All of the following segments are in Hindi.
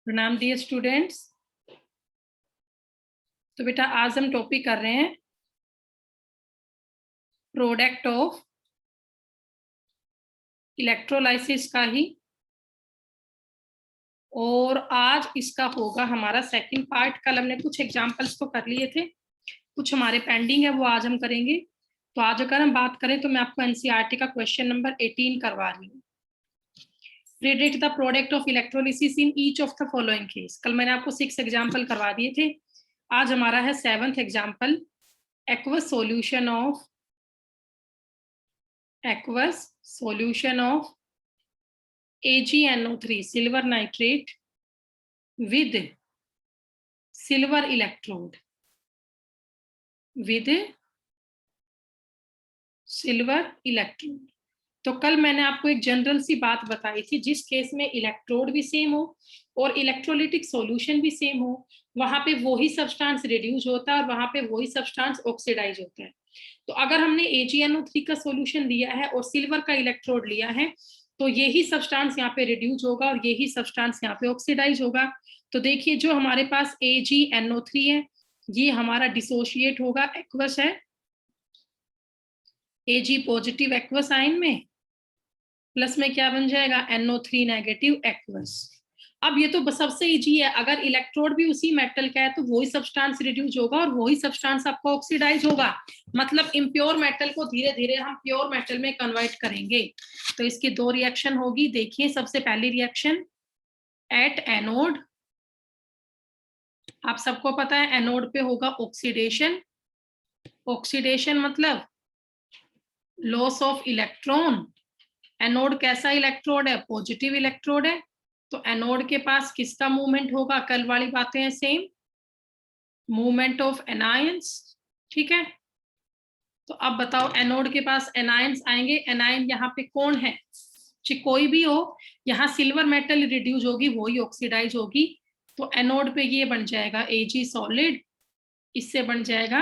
प्रणाम डियर स्टूडेंट्स। तो बेटा आज हम टॉपिक कर रहे हैं प्रोडक्ट ऑफ इलेक्ट्रोलाइसिस का ही, और आज इसका होगा हमारा सेकंड पार्ट। कल हमने कुछ एग्जांपल्स तो कर लिए थे, कुछ हमारे पेंडिंग है, वो आज हम करेंगे। तो आज अगर हम बात करें तो मैं आपको एनसीईआरटी का क्वेश्चन नंबर 18 करवा रही हूँ। Predict the product of electrolysis in each of the following case. कल मैंने आपको 6 एग्जाम्पल करवा दिए थे, आज हमारा है 7th example. aqueous solution of AgNO3 silver nitrate with silver electrode तो कल मैंने आपको एक जनरल सी बात बताई थी, जिस केस में इलेक्ट्रोड भी सेम हो और इलेक्ट्रोलिटिक सॉल्यूशन भी सेम हो, वहां पे वही सब्सटेंस रिड्यूस होता है और वहां पे वही सब्सटेंस ऑक्सीडाइज होता है। तो अगर हमने AgNO3 का सॉल्यूशन लिया है और सिल्वर का इलेक्ट्रोड लिया है, तो यही सब्सटेंस यहाँ पे रिड्यूस होगा और यही सब्सटेंस यहाँ पे ऑक्सीडाइज होगा। तो देखिए, जो हमारे पास AgNO3 है, ये हमारा डिसोशिएट होगा, एक्वस है, Ag पॉजिटिव एक्वस आयन में, प्लस में क्या बन जाएगा, NO3 नेगेटिव एक्वस। अब ये तो सबसे इजी है, अगर इलेक्ट्रोड भी उसी मेटल का है तो वही सब्सटेंस रिड्यूस होगा और वही सब्सटेंस आपको ऑक्सीडाइज होगा। मतलब इम्प्योर मेटल को धीरे धीरे हम प्योर मेटल में कन्वर्ट करेंगे। तो इसकी 2 रिएक्शन होगी। देखिए, सबसे पहली रिएक्शन एट एनोड, आप सबको पता है एनोड पे होगा ऑक्सीडेशन। ऑक्सीडेशन मतलब लॉस ऑफ इलेक्ट्रॉन। एनोड कैसा इलेक्ट्रोड है, पॉजिटिव इलेक्ट्रोड है, तो एनोड के पास किसका मूवमेंट होगा, कल वाली बातें हैं सेम, मूवमेंट ऑफ एनायंस। ठीक है, तो अब बताओ, एनोड के पास एनायंस आएंगे। एनायन यहाँ पे कौन है, कोई भी हो, यहाँ सिल्वर मेटल रिड्यूस होगी, वही ऑक्सीडाइज होगी। तो एनोड पे ये बन जाएगा Ag सॉलिड, इससे बन जाएगा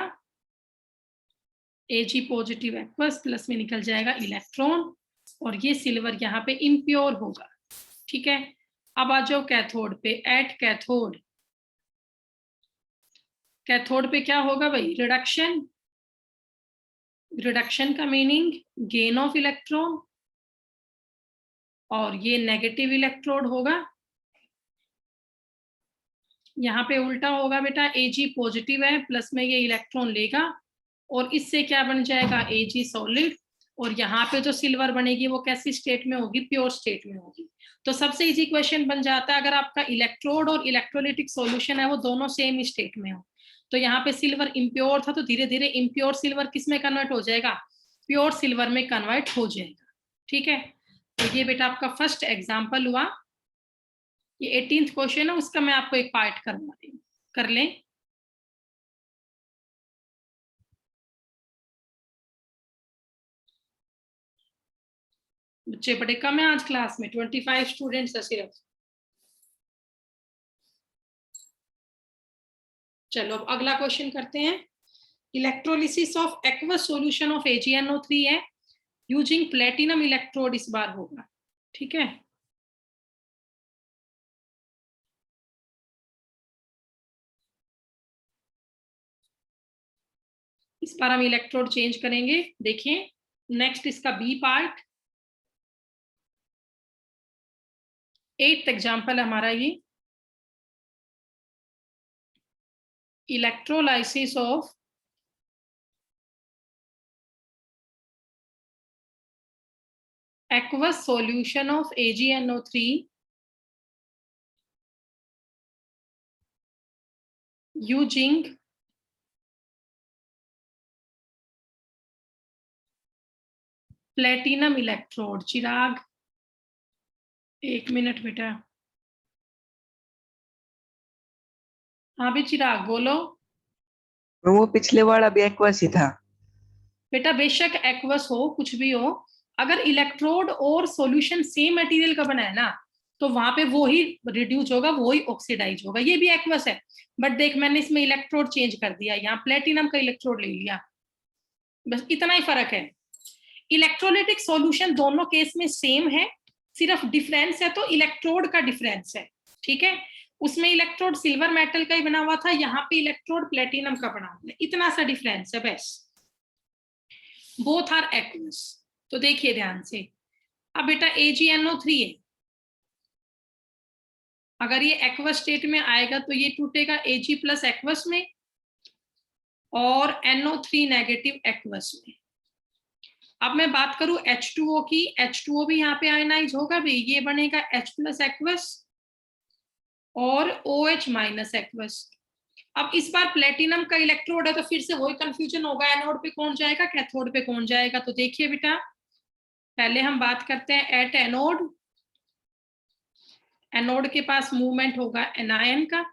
Ag पॉजिटिव एक्वस, प्लस में निकल जाएगा इलेक्ट्रॉन, और ये सिल्वर यहाँ पे इम्प्योर होगा। ठीक है, अब आ जाओ कैथोड पे। एट कैथोड, कैथोड पे क्या होगा भाई, रिडक्शन। रिडक्शन का मीनिंग गेन ऑफ इलेक्ट्रॉन, और ये नेगेटिव इलेक्ट्रोड होगा। यहाँ पे उल्टा होगा बेटा, Ag पॉजिटिव है, प्लस में ये इलेक्ट्रॉन लेगा और इससे क्या बन जाएगा, Ag सॉलिड। और यहाँ पे जो सिल्वर बनेगी वो कैसी स्टेट में होगी, प्योर स्टेट में होगी। तो सबसे इजी क्वेश्चन बन जाता है, अगर आपका इलेक्ट्रोड और इलेक्ट्रोलिटिक सॉल्यूशन है वो दोनों सेम स्टेट में हो, तो यहाँ पे सिल्वर इम्प्योर था, तो धीरे धीरे इम्प्योर सिल्वर किस में कन्वर्ट हो जाएगा, प्योर सिल्वर में कन्वर्ट हो जाएगा। ठीक है, तो ये बेटा आपका फर्स्ट एग्जाम्पल हुआ। ये 18th क्वेश्चन है, उसका मैं आपको एक पार्ट करवा रही हूँ, कर लें। बच्चे बड़े कम है आज क्लास में, 25 स्टूडेंट्स है सिर्फ। चलो अब अगला क्वेश्चन करते हैं। Electrolysis of aqueous solution of AgNO3 है यूजिंग प्लेटिनम इलेक्ट्रोड, इस बार होगा। ठीक है, इस बार हम इलेक्ट्रोड चेंज करेंगे। देखिए नेक्स्ट इसका बी पार्ट, 8th एग्जाम्पल हमारा ये, electrolysis of aqueous solution of AgNO3 using platinum electrode. Chirag 1 minute बेटा। हाँ भी चिराग बोलो। वो पिछले वाला भी एक्वस ही था बेटा बेशक एक्वस हो, कुछ भी हो, अगर इलेक्ट्रोड और सॉल्यूशन सेम मटेरियल का बना है ना, तो वहां पे वो ही रिड्यूस होगा, वो ही ऑक्सीडाइज होगा। ये भी एक्वस है, बट देख मैंने इसमें इलेक्ट्रोड चेंज कर दिया, यहाँ प्लेटिनम का इलेक्ट्रोड ले लिया, बस इतना ही फर्क है। इलेक्ट्रोलिटिक सॉल्यूशन दोनों केस में सेम है, सिर्फ डिफरेंस है तो इलेक्ट्रोड का डिफरेंस है। ठीक है, उसमें इलेक्ट्रोड सिल्वर मेटल का ही बना हुआ था, यहाँ पे इलेक्ट्रोड प्लेटिनम का बना हुआ है, इतना सा डिफरेंस है बस। Both are aqueous. तो देखिए ध्यान से, अब बेटा AgNO3 है, अगर ये एक्वस स्टेट में आएगा तो ये टूटेगा Ag प्लस एक्वस में और NO3 नेगेटिव एक्वस में। अब मैं बात करूं H2O की, H2O भी यहाँ पे आयनाइज होगा भी, ये बनेगा H प्लस एक्वस और OH माइनस एक्वस। अब इस बार प्लेटिनम का इलेक्ट्रोड है तो फिर से वही कंफ्यूजन होगा, एनोड पे कौन जाएगा कैथोड पे कौन जाएगा। तो देखिए बेटा, पहले हम बात करते हैं एट एनोड। एनोड के पास मूवमेंट होगा एनायन का,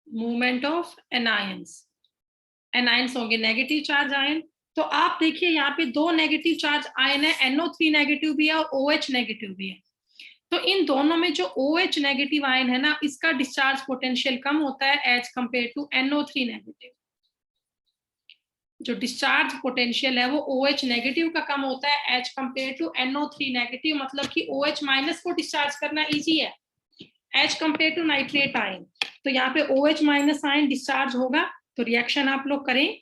मूवमेंट ऑफ एनायंस। एनायंस होंगे नेगेटिव चार्ज आयन। तो आप देखिए यहाँ पे दो नेगेटिव चार्ज आयन है, NO3 नेगेटिव भी है और OH नेगेटिव भी है। तो इन दोनों में जो OH नेगेटिव आयन है ना, इसका डिस्चार्ज पोटेंशियल कम होता है एज कंपेयर टू NO3 नेगेटिव। जो डिस्चार्ज पोटेंशियल है वो OH नेगेटिव का कम होता है as compare to NO3 negative. मतलब कि OH माइनस को डिस्चार्ज करना इजी है as compare to nitrate ion. तो यहाँ पे OH माइनस आयन डिस्चार्ज होगा, तो रिएक्शन आप लोग करें।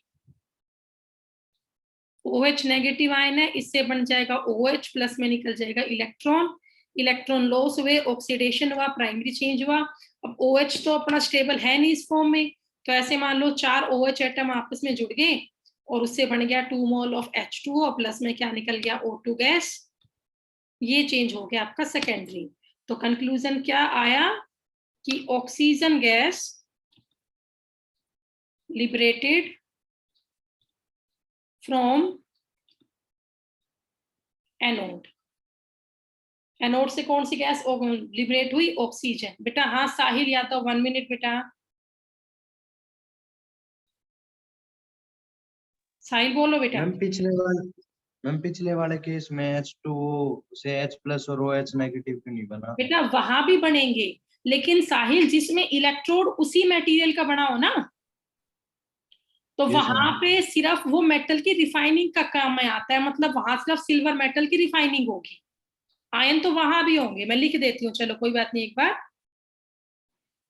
OH नेगेटिव आयन है, इससे बन जाएगा OH प्लस में निकल जाएगा इलेक्ट्रॉन। इलेक्ट्रॉन लॉस हुए, ऑक्सीडेशन हुआ, प्राइमरी चेंज हुआ। अब OH तो अपना स्टेबल है नहीं इस फॉर्म में, तो ऐसे मान लो 4 OH एटम आपस में जुड़ गए और उससे बन गया 2 मोल ऑफ H2O, प्लस में क्या निकल गया O2 गैस। ये चेंज हो गया आपका सेकेंडरी। तो कंक्लूजन क्या आया कि oxygen gas liberated from anode. Anode से कौन सी गैस लिबरेट हुई? ऑक्सीजन। बेटा हाँ साहिल यादव, 1 मिनट बेटा। साहिल बोलो बेटा। मैम पिछले वाले केस में H2O से H प्लस और OH नेगेटिव क्यों नहीं बना? बेटा वहां भी बनेंगे, लेकिन साहिल जिसमें इलेक्ट्रोड उसी मटेरियल का बना हो ना, तो Yes, वहां ma'am. पे सिर्फ वो मेटल की रिफाइनिंग का काम में आता है। मतलब वहां सिर्फ सिल्वर मेटल की रिफाइनिंग होगी, आयन तो वहां भी होंगे। मैं लिख देती हूँ, चलो कोई बात नहीं, एक बार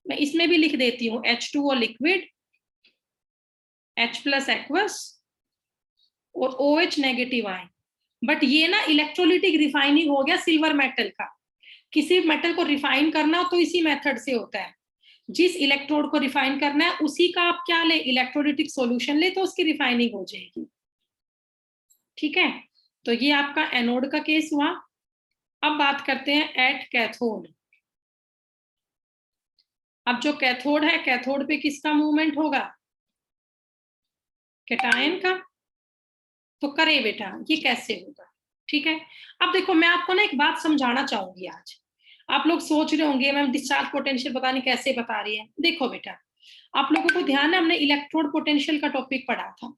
मैं इसमें भी लिख देती हूँ। H2O liquid, H plus aqueous और OH नेगेटिव आयन। बट ये ना इलेक्ट्रोलिटिक रिफाइनिंग हो गया सिल्वर मेटल का। किसी मेटल को रिफाइन करना हो तो इसी मेथड से होता है। जिस इलेक्ट्रोड को रिफाइन करना है उसी का आप क्या ले, इलेक्ट्रोलिटिक सॉल्यूशन ले, तो उसकी रिफाइनिंग हो जाएगी। ठीक है, तो ये आपका एनोड का केस हुआ। अब बात करते हैं एट कैथोड। अब जो कैथोड है, कैथोड पे किसका मूवमेंट होगा? कैटायन का। तो करे बेटा, ये कैसे होगा? ठीक है, अब देखो मैं आपको ना एक बात समझाना चाहूंगी आज। आप लोग सोच रहे होंगे मैम डिस्चार्ज पोटेंशियल पता नहीं कैसे बता रही है। देखो बेटा, आप लोगों को ध्यान है, हमने इलेक्ट्रोड पोटेंशियल का टॉपिक पढ़ा था।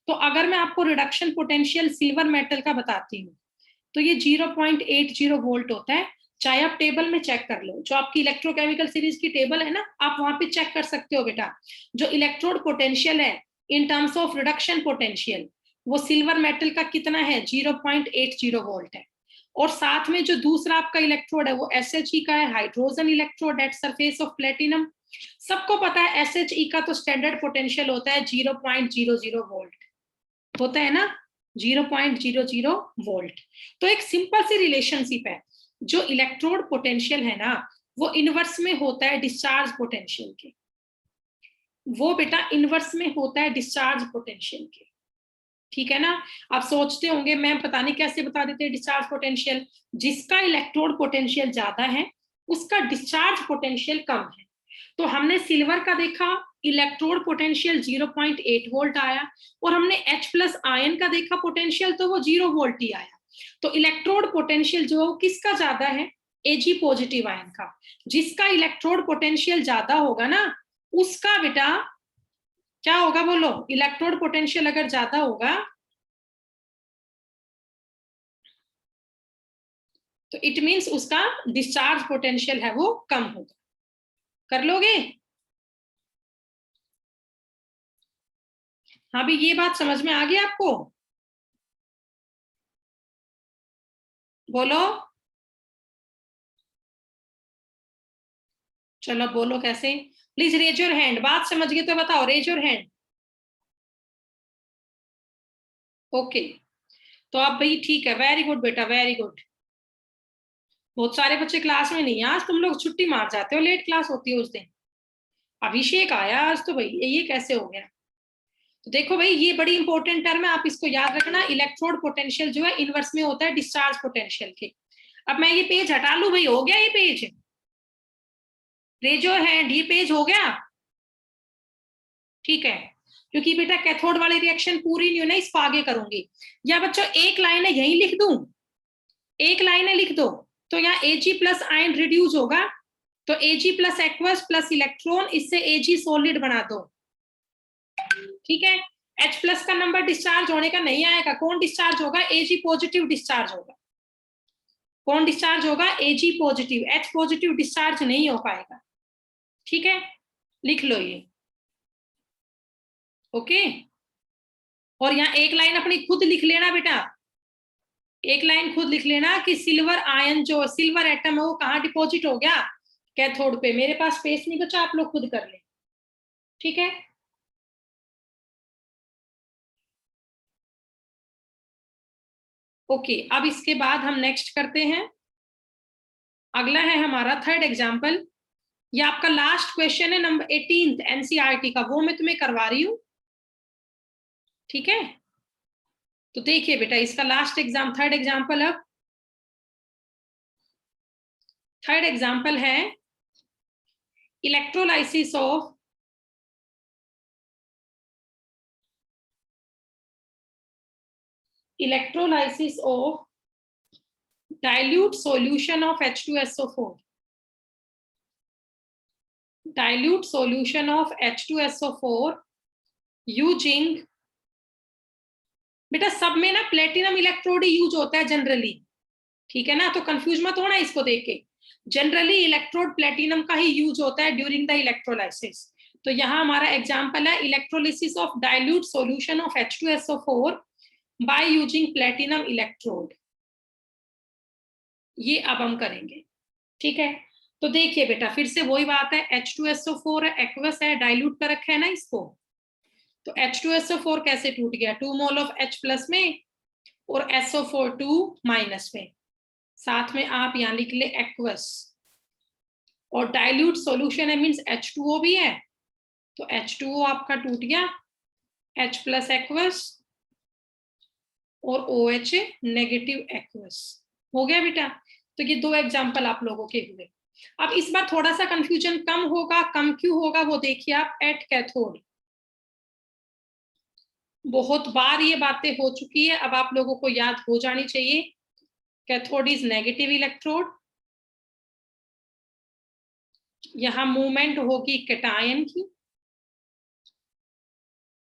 तो अगर मैं आपको रिडक्शन पोटेंशियल सिल्वर मेटल का बताती हूँ, तो ये 0.80 वोल्ट होता है। चाहे आप टेबल में चेक कर लो, जो आपकी इलेक्ट्रोकेमिकल सीरीज की टेबल है ना, आप वहां पे चेक कर सकते हो बेटा। जो इलेक्ट्रोड पोटेंशियल है in terms of reduction potential, वो सिल्वर मेटल का कितना है? 0.80 वोल्ट है। और साथ में जो दूसरा आपका इलेक्ट्रोड है वो SHE का है, hydrogen electrode at surface of platinum. सबको पता है SHE का तो स्टैंडर्ड पोटेंशियल होता है 0.00 वोल्ट, होता है ना, 0.00 वोल्ट। तो एक सिंपल सी रिलेशनशिप है, जो इलेक्ट्रोड पोटेंशियल है ना, वो इनवर्स में होता है डिस्चार्ज पोटेंशियल के। वो बेटा इनवर्स में होता है डिस्चार्ज पोटेंशियल के। ठीक है ना। आप सोचते होंगे मैम पता नहीं कैसे बता देते हैं डिस्चार्ज पोटेंशियल। जिसका इलेक्ट्रोड पोटेंशियल ज्यादा है उसका डिस्चार्ज पोटेंशियल कम है। तो हमने सिल्वर का देखा, इलेक्ट्रोड पोटेंशियल 0.8 वोल्ट आया, और हमने H प्लस आयन का देखा पोटेंशियल, तो वो 0 वोल्ट ही आया। तो इलेक्ट्रोड पोटेंशियल जो किसका ज्यादा है? Ag पॉजिटिव आयन का। जिसका इलेक्ट्रोड पोटेंशियल ज्यादा होगा ना, उसका बेटा क्या होगा बोलो? इलेक्ट्रोड पोटेंशियल अगर ज्यादा होगा तो इट मींस उसका डिस्चार्ज पोटेंशियल है वो कम होगा। कर लोगे? हाँ भी ये बात समझ में आ गई आपको? बोलो। चलो बोलो कैसे, प्लीज रेज योर हैंड, बात समझ गए तो बताओ, रेज योर हैंड। ओके, तो आप भाई ठीक है, वेरी गुड बेटा, वेरी गुड। बहुत सारे बच्चे क्लास में नहीं है आज, तुम लोग छुट्टी मार जाते हो, लेट क्लास होती है उस दिन। अभिषेक आया आज तो भाई, ये कैसे हो गया। तो देखो भाई, ये बड़ी इंपॉर्टेंट टर्म है, आप इसको याद रखना। इलेक्ट्रोड पोटेंशियल जो है इनवर्स में होता है डिस्चार्ज पोटेंशियल के। अब मैं ये पेज हटा लूं भाई, हो गया ये पेज, रेज योर हैंड, ये पेज हो गया, ठीक है। क्योंकि बेटा कैथोड वाली रिएक्शन पूरी नहीं होना, इसको आगे करूंगी। या बच्चों एक लाइन है यही लिख दूं, एक लाइन है लिख दो, तो यहाँ Ag प्लस आयन रिड्यूस होगा, तो Ag plus aqueous plus electron, इससे Ag सॉलिड बना दो, ठीक है। H प्लस का नंबर डिस्चार्ज होने का नहीं आएगा, कौन डिस्चार्ज होगा, Ag पॉजिटिव डिस्चार्ज होगा। कौन डिस्चार्ज होगा, Ag positive, H positive discharge नहीं हो पाएगा, ठीक है। लिख लो ये, ओके। और यहाँ एक लाइन अपनी खुद लिख लेना बेटा, एक लाइन खुद लिख लेना कि सिल्वर आयन जो सिल्वर एटम है वो कहाँ डिपॉजिट हो गया, कैथोड पे। मेरे पास स्पेस नहीं बचा, आप लोग खुद कर ले, ठीक है। ओके, अब इसके बाद हम नेक्स्ट करते हैं, अगला है हमारा थर्ड एग्जाम्पल। ये आपका लास्ट क्वेश्चन है, नंबर 18 एनसीईआरटी का, वो मैं तुम्हें करवा रही हूं, ठीक है। तो देखिए बेटा, इसका लास्ट एग्जाम, थर्ड एग्जाम्पल, अब थर्ड एग्जाम्पल है electrolysis of dilute solution of H2SO4, dilute solution of H2SO4 using, बेटा सब में ना प्लेटिनम इलेक्ट्रोड यूज होता है जनरली, ठीक है ना, तो कंफ्यूज मत होना इसको देख के। जनरली इलेक्ट्रोड प्लेटिनम का ही यूज होता है ड्यूरिंग द इलेक्ट्रोलाइसिस। तो यहाँ हमारा एग्जांपल है electrolysis of dilute solution of H2SO4 by using platinum electrode, ये अब हम करेंगे, ठीक है। तो देखिए बेटा, फिर से वही बात है, H2SO4 है, एक्वस है, डाइल्यूट कर रखा है ना इसको, तो H2SO4 कैसे टूट गया, 2 मोल ऑफ H प्लस में और SO4 2 माइनस में, साथ में आप यहां लिख ले एक्वस, और डाइल्यूट सॉल्यूशन है मींस H2O भी है, तो H2O आपका टूट गया, H प्लस एक्वस और OH नेगेटिव एक्वस, हो गया बेटा। तो ये दो एग्जांपल आप लोगों के हुए। अब इस बार थोड़ा सा कंफ्यूजन कम होगा, कम क्यों होगा वो देखिए आप, एट कैथोड बहुत बार ये बातें हो चुकी है, अब आप लोगों को याद हो जानी चाहिए। कैथोड इज नेगेटिव इलेक्ट्रोड, यहां मूवमेंट होगी कैटायन की,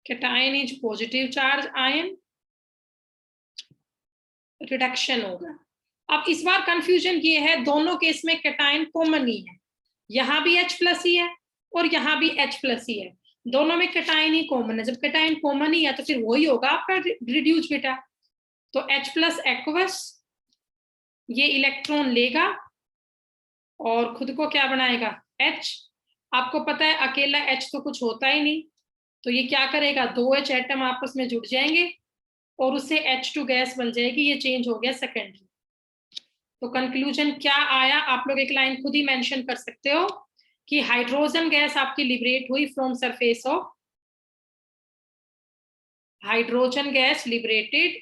cation is positive charge ion, reduction होगा। अब इस बार कंफ्यूजन ये है, दोनों केस में कैटायन कॉमन ही है, यहां भी H प्लस ही है और यहां भी H प्लस ही है, दोनों में कैटायन ही कॉमन है। जब कैटायन कॉमन ही है तो फिर वही होगा आपका रिड्यूस बेटा। तो H प्लस एक्वस ये इलेक्ट्रॉन लेगा और खुद को क्या बनाएगा, H। आपको पता है अकेला H तो कुछ होता ही नहीं, तो ये क्या करेगा, दो H एटम आपस में जुड़ जाएंगे और उससे H2 गैस बन जाएगी, ये चेंज हो गया सेकेंडरी। तो कंक्लूजन क्या आया, आप लोग एक लाइन खुद ही मेंशन कर सकते हो कि हाइड्रोजन गैस आपकी लिबरेट हुई from surface of, hydrogen gas liberated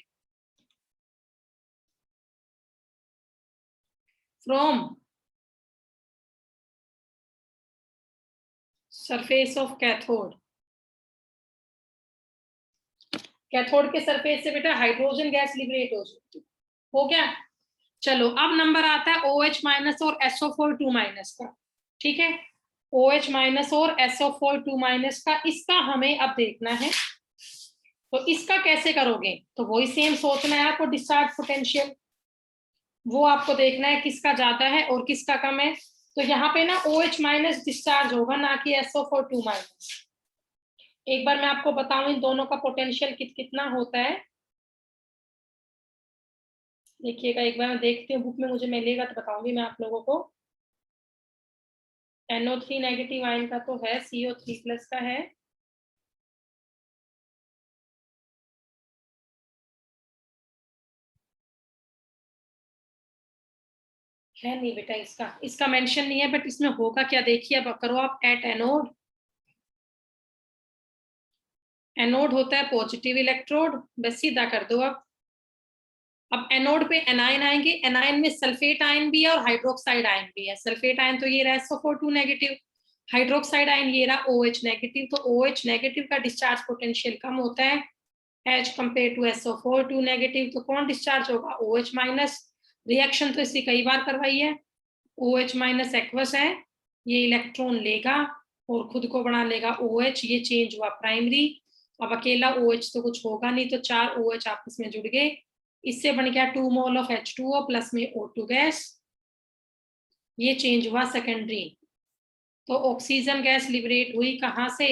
from surface of cathode, cathode के सरफेस से बेटा हाइड्रोजन गैस लिबरेट हो सकती, हो गया। चलो अब नंबर आता है OH माइनस और SO4 2 माइनस का, ठीक है, OH माइनस और SO4 2 माइनस का, इसका हमें अब देखना है। तो इसका कैसे करोगे, तो वही सेम सोचना है आपको, डिस्चार्ज पोटेंशियल, वो आपको देखना है किसका ज्यादा है और किसका कम है। तो यहाँ पे ना OH माइनस डिस्चार्ज होगा, ना कि SO4 2 माइनस। एक बार मैं आपको बताऊं इन दोनों का पोटेंशियल कितना होता है, देखिएगा एक बार मैं देखती हूँ बुक में, मुझे मिलेगा तो बताऊंगी मैं आप लोगों को। NO3 नेगेटिव आयन का तो है, CO3 प्लस का है। है नहीं बेटा, इसका मेंशन नहीं है, बट इसमें होगा क्या देखिए, अब करो आप एट एनोड। एनोड होता है पॉजिटिव इलेक्ट्रोड, बस सीधा कर दो अब एनोड पे एनायन आएंगे, एनायन में सल्फेट आयन भी है और हाइड्रोक्साइड आयन भी है। सल्फेट आयन तो ये रहा SO4 नेगेटिव, हाइड्रोक्साइड आयन ये रहा OH नेगेटिव। तो OH नेगेटिव का डिस्चार्ज पोटेंशियल कम होता है as compare to SO4 negative. तो कौन डिस्चार्ज होगा? OH minus. रिएक्शन तो इससे कई बार करवाई है। OH माइनस एक्वस है, ये इलेक्ट्रॉन लेगा और खुद को बना लेगा OH, ये चेंज हुआ प्राइमरी। अब अकेला OH तो कुछ होगा नहीं, तो 4 OH आपस में जुड़ गए, इससे बन गया 2 मोल ऑफ H2O प्लस में O2 गैस, ये चेंज हुआ सेकेंडरी। तो ऑक्सीजन गैस लिबरेट हुई कहां से?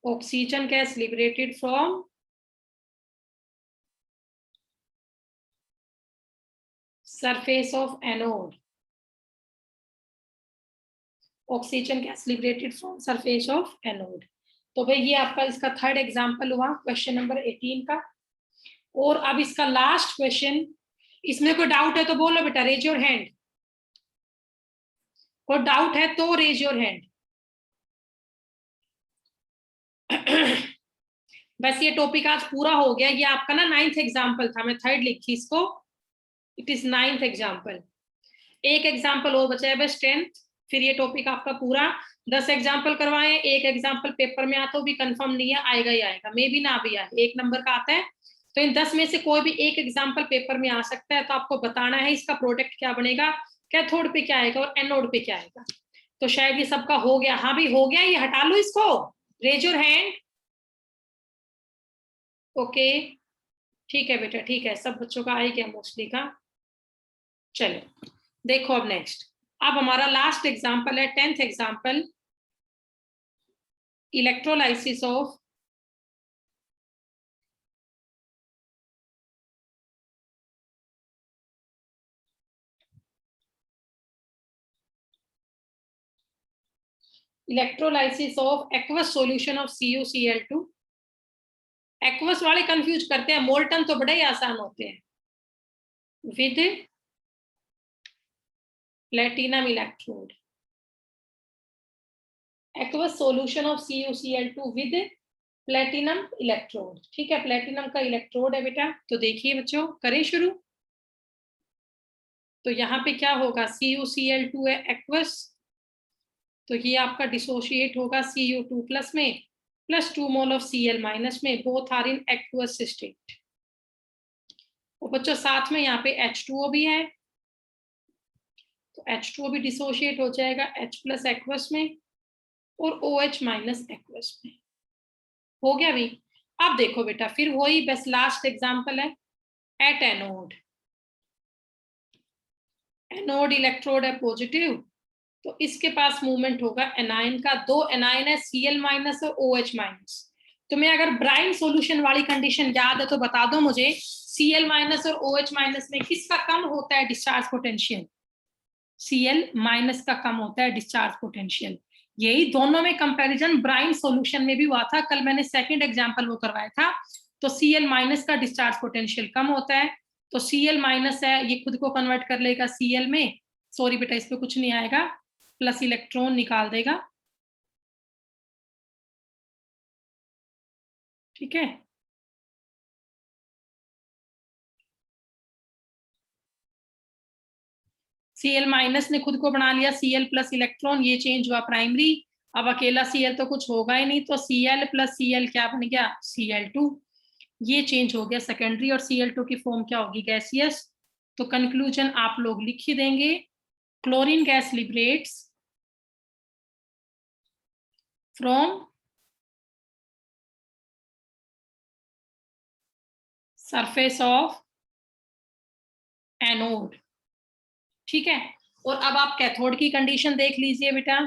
Oxygen gas liberated from surface of anode. Oxygen gas liberated from surface of anode. तो भाई ये आपका इसका थर्ड एग्जांपल हुआ क्वेश्चन नंबर 18 का। और अब इसका लास्ट क्वेश्चन, इसमें कोई डाउट है तो बोलो बेटा, रेज योर हैंड। कोई डाउट है तो रेज योर हैंड। बस ये टॉपिक आज पूरा हो गया। ये आपका ना 9th एग्जाम्पल था, मैं 3rd लिखी इसको, इट इज 9th एग्जाम्पल। एक एग्जाम्पल और बचा है बस 10th, फिर ये टॉपिक आपका पूरा। 10 एग्जाम्पल करवाए, एक एग्जाम्पल पेपर में आता भी कंफर्म नहीं है, आएगा ही आएगा, मे भी ना भी आए, 1 नंबर का आता है। तो इन 10 में से कोई भी एक एग्जाम्पल पेपर में आ सकता है, तो आपको बताना है इसका प्रोडक्ट क्या बनेगा, कैथोड पे क्या आएगा और एनोड पे क्या आएगा। तो शायद ये सबका हो गया। हाँ भी हो गया, ये हटा लो इसको, रेज योर हैंड। ओके ठीक है बेटा, ठीक है, सब बच्चों का आ ही गया मोस्टली का। चलो देखो अब नेक्स्ट, अब हमारा लास्ट एग्जाम्पल है 10th example, electrolysis of electrolysis of aqueous solution of CuCl2। Aqueous वाले कंफ्यूज करते हैं, मोल्टन तो बड़े ही आसान होते हैं। With platinum electrode, aqueous solution of CuCl2 with platinum electrode. ठीक है, प्लेटिनम का इलेक्ट्रोड है बेटा। तो देखिए बच्चों, करें शुरू। तो यहाँ पे क्या होगा, CuCl2 है एक्वस, तो ये आपका डिसोशिएट होगा Cu2 प्लस में plus 2 mole of Cl minus में, both are in aqueous state. और बच्चों साथ में यहाँ पे H2O भी है, तो H2O भी डिसोशिएट हो जाएगा H प्लस एक्वस में और OH माइनस एक्वस में। हो गया भी। अब देखो बेटा, फिर वही बस लास्ट एग्जांपल है एट एनोड। एनोड इलेक्ट्रोड है पॉजिटिव, तो इसके पास मूवमेंट होगा एनायन का। 2 एनायन है, Cl माइनस और OH माइनस। तुम्हें अगर ब्राइन सॉल्यूशन वाली कंडीशन याद है तो बता दो मुझे, Cl माइनस और OH माइनस में किसका कम होता है डिस्चार्ज पोटेंशियल? Cl माइनस का कम होता है डिस्चार्ज पोटेंशियल। यही दोनों में कंपैरिजन ब्राइन सॉल्यूशन में भी हुआ था, कल मैंने सेकंड एग्जांपल वो करवाया था। तो Cl माइनस का डिस्चार्ज पोटेंशियल कम होता है, तो Cl माइनस है, ये खुद को कन्वर्ट कर लेगा Cl में, सॉरी बेटा इस पे कुछ नहीं आएगा, प्लस इलेक्ट्रॉन निकाल देगा। ठीक है, Cl माइनस ने खुद को बना लिया Cl प्लस इलेक्ट्रॉन, ये चेंज हुआ प्राइमरी। अब अकेला Cl तो कुछ होगा ही नहीं, तो Cl प्लस Cl क्या बन गया, Cl2, ये चेंज हो गया सेकेंडरी। और Cl2 की फॉर्म क्या होगी, गैसियस। तो कंक्लूजन आप लोग लिख ही देंगे, chlorine gas liberates from surface of anode. ठीक है, और अब आप कैथोड की कंडीशन देख लीजिए बेटा।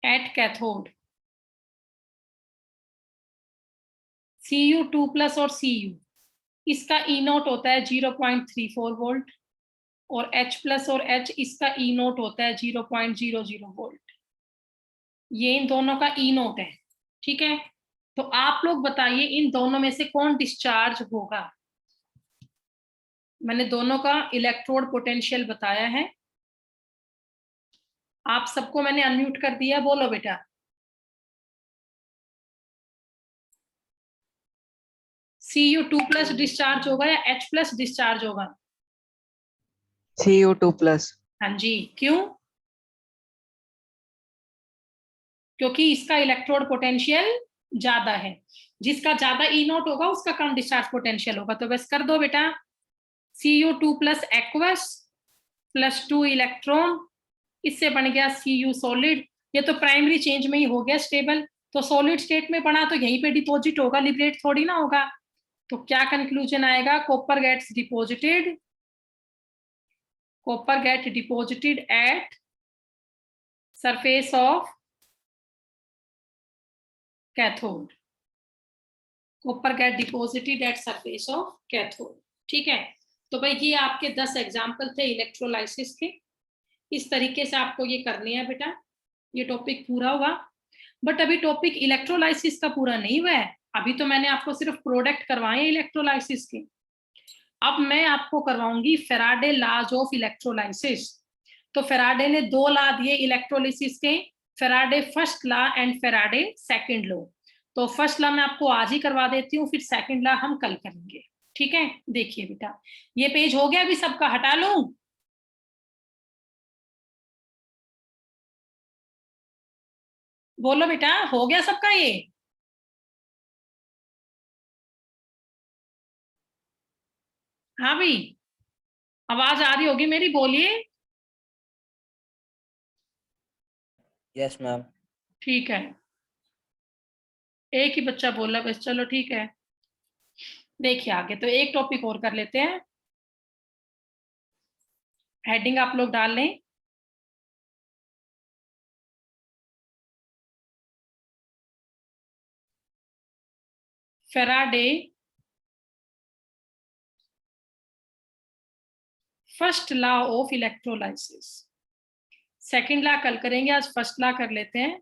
एट कैथोड Cu2 प्लस और Cu, इसका E0 होता है 0.34 वोल्ट, और H प्लस और H इसका ई नोट होता है 0.00 वोल्ट, ये इन दोनों का ई नोट है, ठीक है। तो आप लोग बताइए इन दोनों में से कौन डिस्चार्ज होगा। मैंने दोनों का इलेक्ट्रोड पोटेंशियल बताया है, आप सबको मैंने अनम्यूट कर दिया, बोलो बेटा। Cu2 प्लस डिस्चार्ज होगा या H प्लस डिस्चार्ज होगा? CO2 plus. हाँ जी, क्यों? क्योंकि इसका इलेक्ट्रोड पोटेंशियल ज्यादा है, जिसका ज्यादा ई नोट होगा उसका कम डिस्चार्ज पोटेंशियल होगा। तो बस कर दो बेटा, Cu2 plus aqueous plus 2 electron, इससे बन गया Cu सॉलिड। ये तो प्राइमरी चेंज में ही हो गया स्टेबल, तो सॉलिड स्टेट में बना तो यहीं पे डिपॉजिट होगा, लिबरेट थोड़ी ना होगा। तो क्या कंक्लूजन आएगा? Copper gets deposited, copper get deposited at surface of cathode, copper get deposited at surface of cathode, ठीक है। तो भाई ये आपके 10 एग्जाम्पल थे इलेक्ट्रोलाइसिस के, इस तरीके से आपको ये करने हैं बेटा, ये टॉपिक पूरा हुआ। बट अभी टॉपिक इलेक्ट्रोलाइसिस का पूरा नहीं हुआ है, अभी तो मैंने आपको सिर्फ प्रोडक्ट करवाए इलेक्ट्रोलाइसिस के। अब मैं आपको करवाऊंगी फेराडे लॉज ऑफ इलेक्ट्रोलाइसिस। तो फेराडे ने 2 लॉ दिए इलेक्ट्रोलिसिस के, Faraday first law and Faraday second law. तो फर्स्ट लॉ मैं आपको आज ही करवा देती हूँ, फिर सेकंड लॉ हम कल करेंगे, ठीक है। देखिए बेटा, ये पेज हो गया अभी सबका, हटा लूं? बोलो बेटा, हो गया सबका ये? हाँ भाई, आवाज आ रही होगी मेरी, बोलिए। Yes ma'am. ठीक है, एक ही बच्चा बोला बस, चलो ठीक है। देखिए आगे तो एक टॉपिक और कर लेते हैं, हेडिंग आप लोग डाल लें। Faraday first law of electrolysis, second law कल करेंगे, आज फर्स्ट लॉ कर लेते हैं।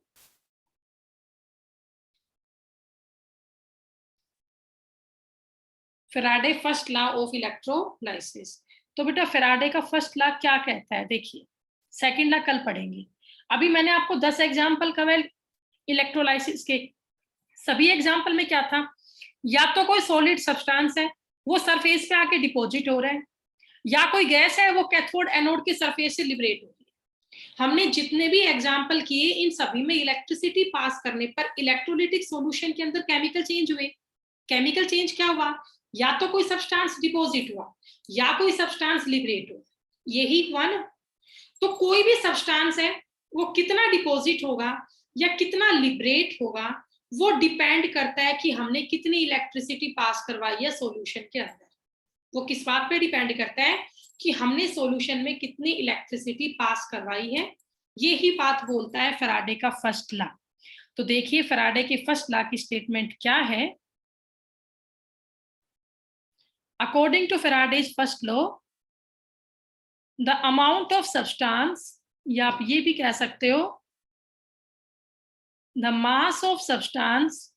Faraday first law of electrolysis. तो बेटा फेराडे का फर्स्ट लॉ क्या कहता है, देखिए। सेकंड लॉ कल पढ़ेंगे, अभी मैंने आपको 10 एग्जाम्पल कवर इलेक्ट्रोलाइसिस के। सभी एग्जाम्पल में क्या था, या तो कोई सॉलिड सब्सटेंस है वो सरफेस पे आके डिपॉजिट हो रहा है, या कोई गैस है वो कैथोड एनोड के सरफेस से लिबरेट हो रही है। हमने जितने भी एग्जाम्पल किए इन सभी में इलेक्ट्रिसिटी पास करने पर इलेक्ट्रोलिटिक सॉल्यूशन के अंदर केमिकल चेंज हुए। केमिकल चेंज क्या हुआ, या तो कोई सब्सटेंस डिपॉजिट हुआ या कोई सब्सटेंस लिबरेट हुआ, यही हुआ ना। तो कोई भी सब्सटेंस है वो कितना डिपॉजिट होगा या कितना लिबरेट होगा, वो डिपेंड करता है कि हमने कितनी इलेक्ट्रिसिटी पास करवाई है सॉल्यूशन के अंदर। वो किस बात पे डिपेंड करता है कि हमने सॉल्यूशन में कितनी इलेक्ट्रिसिटी पास करवाई है, यही बात बोलता है फेराडे का फर्स्ट लॉ। तो देखिए फेराडे के फर्स्ट लॉ की स्टेटमेंट क्या है। According to Faraday's first law, the amount of substance, या आप ये भी कह सकते हो the mass of substance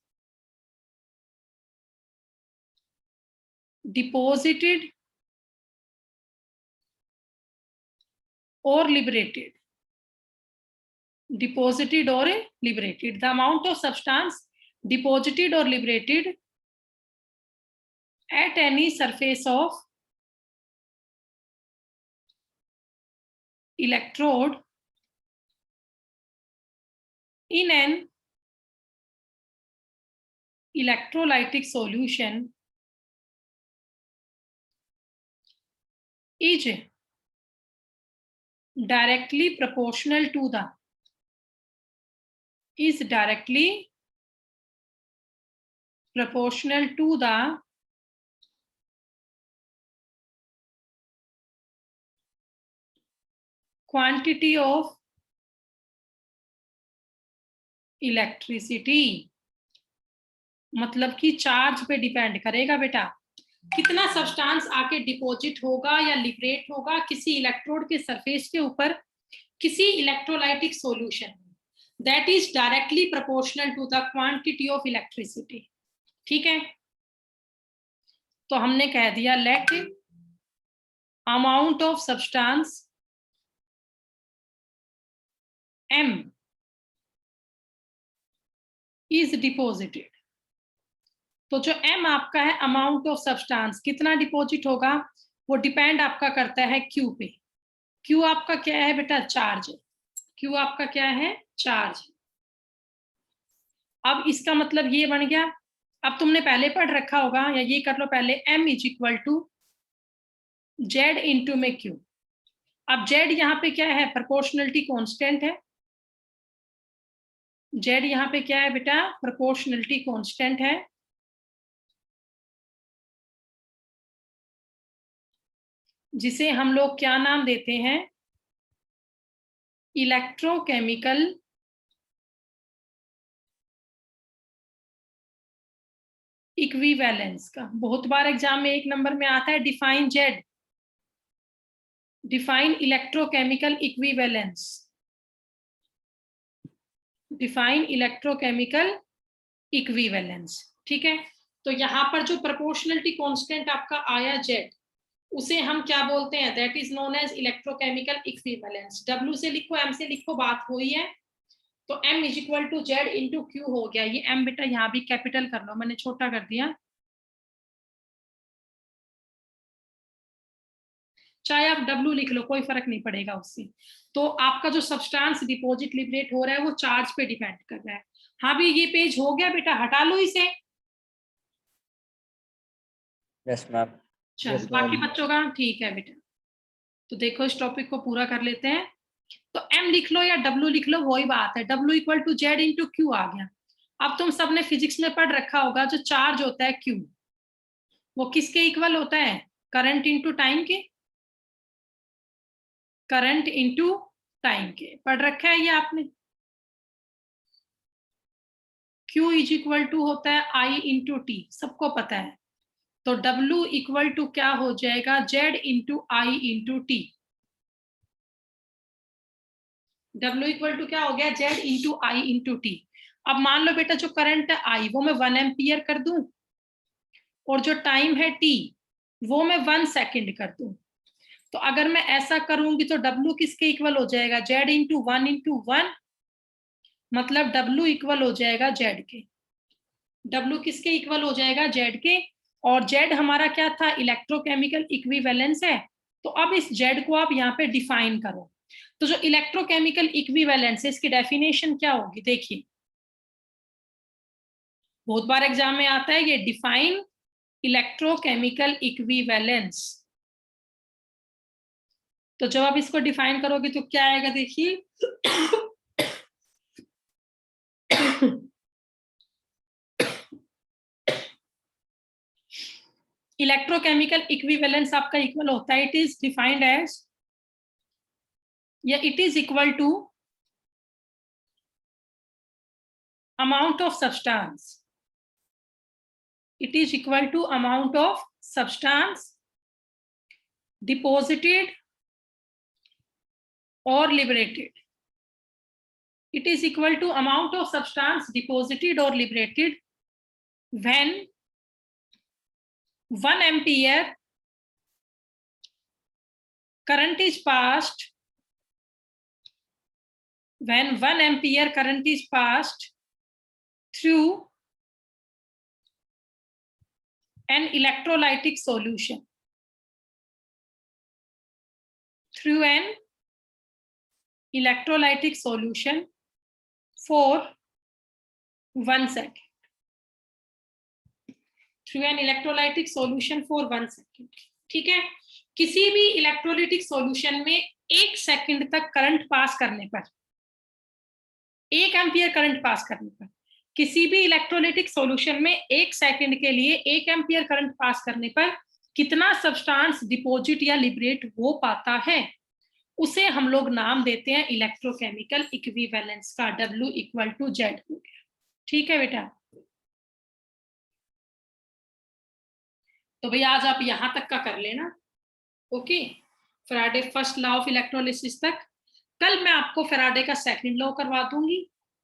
deposited or liberated, deposited or liberated, the amount of substance deposited or liberated at any surface of electrode in an electrolytic solution is directly proportional to the quantity of electricity. मतलब कि चार्ज पे डिपेंड करेगा बेटा, कितना सब्सटेंस आके डिपॉजिट होगा या लिबरेट होगा किसी इलेक्ट्रोड के सरफेस के ऊपर किसी electrolytic solution, that is directly proportional to the quantity of electricity. ठीक है, तो हमने कह दिया let amount of substance M is deposited। तो जो M आपका है अमाउंट ऑफ सब्सटेंस कितना डिपॉजिट होगा वो डिपेंड आपका करता है Q पे। Q आपका क्या है बेटा? चार्ज है। Q आपका क्या है? चार्ज। अब इसका मतलब ये बन गया, अब तुमने पहले पढ़ रखा होगा या ये कर लो पहले, M is equal to Z into में Q। अब Z यहाँ पे क्या है? प्रोपोर्शनलिटी कांस्टेंट है। Z यहाँ पे क्या है बेटा? प्रोपोर्शनलिटी कांस्टेंट है। जिसे हम लोग क्या नाम देते हैं? इलेक्ट्रोकेमिकल इक्विवेलेंस का। बहुत बार एग्जाम में 1 नंबर में आता है define Z, define electrochemical equivalence, define electrochemical equivalence. ठीक है, तो यहाँ पर जो प्रोपोर्शनलिटी कांस्टेंट आपका आया जेड, उसे हम क्या बोलते हैं? That is known as electrochemical equivalence. W से लिखो, M से लिखो, बात हुई है। तो M is equal to Z into Q हो गया। ये M बेटा यहाँ भी कैपिटल कर लो, मैंने छोटा कर दिया, चाहे आप W लिख लो, कोई फर्क नहीं पड़ेगा उससे। तो आपका जो सब्सटेंस डिपॉजिट लिबरेट हो रहा है वो चार्ज पे डिपेंड कर रहा है। हाँ भी ये पेज हो गया बेटा, हटा लो इसे। Yes ma'am. चल बाकी बच्चों का ठीक है बेटा। तो देखो इस टॉपिक को पूरा कर लेते हैं। तो M लिख लो या W लिख लो, वही बात है। W equal to Z into Q आ गया। अब तुम सबने फिजिक्स में पढ़ रखा होगा, जो चार्ज होता है Q वो किसके इक्वल होता है? करंट इंटू टाइम के। करंट इंटू टाइम के पढ़ रखा है ये आपने। Q इज इक्वल टू होता है I इंटू T, सबको पता है। तो W इक्वल टू क्या हो जाएगा? Z into I into T। W equal to क्या हो गया? Z into I into T। अब मान लो बेटा जो करंट है I वो मैं 1 एम्पियर कर दूं, और जो टाइम है T वो मैं 1 सेकेंड कर दूं। तो अगर मैं ऐसा करूंगी तो W किसके इक्वल हो जाएगा? Z इंटू 1 इंटू 1, मतलब W इक्वल हो जाएगा Z के। W किसके इक्वल हो जाएगा? Z के। और Z हमारा क्या था? इलेक्ट्रोकेमिकल इक्विवेलेंस है। तो अब इस Z को आप यहाँ पे डिफाइन करो। तो जो इलेक्ट्रोकेमिकल इक्विवेलेंस है इसकी डेफिनेशन क्या होगी? देखिए बहुत बार एग्जाम में आता है ये, डिफाइन इलेक्ट्रोकेमिकल इक्विवेलेंस। तो जब आप इसको डिफाइन करोगे तो क्या आएगा? देखिए इलेक्ट्रोकेमिकल इक्विवेलेंस आपका इक्वल होता है, इट इज डिफाइंड एज, या it is equal to amount of substance, it is equal to amount of substance deposited or liberated, it is equal to amount of substance deposited or liberated when 1 ampere current is passed, when 1 ampere current is passed through an electrolytic solution, through an electrolytic solution for 1 second, through an electrolytic solution for 1 second। ठीक है, किसी भी इलेक्ट्रोलाइटिक सॉल्यूशन में 1 सेकंड तक करंट पास करने पर, 1 एम्पियर करंट पास करने पर, किसी भी इलेक्ट्रोलाइटिक सॉल्यूशन में 1 सेकंड के लिए 1 एम्पियर करंट पास करने पर कितना सब्सटेंस डिपॉजिट या लिबरेट हो पाता है, उसे हम लोग नाम देते हैं इलेक्ट्रोकेमिकल इक्विवेलेंस का। W इक्वल टू Z हो गया। ठीक है बेटा, तो भैया आज आप यहां तक का कर लेना, okay. Faraday first law of electrolysis तक। कल मैं आपको फैराडे का सेकंड लॉ करवा दूंगी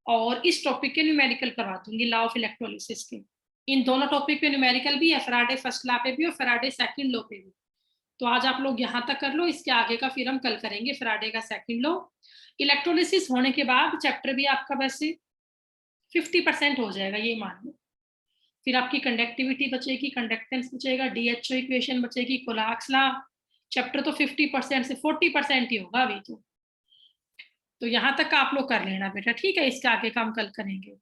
और इस टॉपिक के न्यूमेरिकल करवा दूंगी, लॉ ऑफ इलेक्ट्रोलिसिस के। इन दोनों टॉपिक पे न्यूमेरिकल भी है, फैराडे फर्स्ट लॉ पे भी और फैराडे सेकंड लॉ पे भी। तो आज आप लोग यहाँ तक कर लो, इसके आगे का फिर हम कल करेंगे फैराडे का सेकंड लॉ। इलेक्ट्रोलिसिस होने के बाद चैप्टर भी आपका वैसे 50% हो जाएगा, ये मान लो। फिर आपकी कंडक्टिविटी बचेगी, कंडक्टेंस बचेगा, डीएचओ इक्वेशन बचेगी, कोलॉक्स लॉ। चैप्टर तो 50% से 40% ही होगा अभी तो यहाँ तक का आप लोग कर लेना बेटा, ठीक है। इसके आगे का हम कल करेंगे।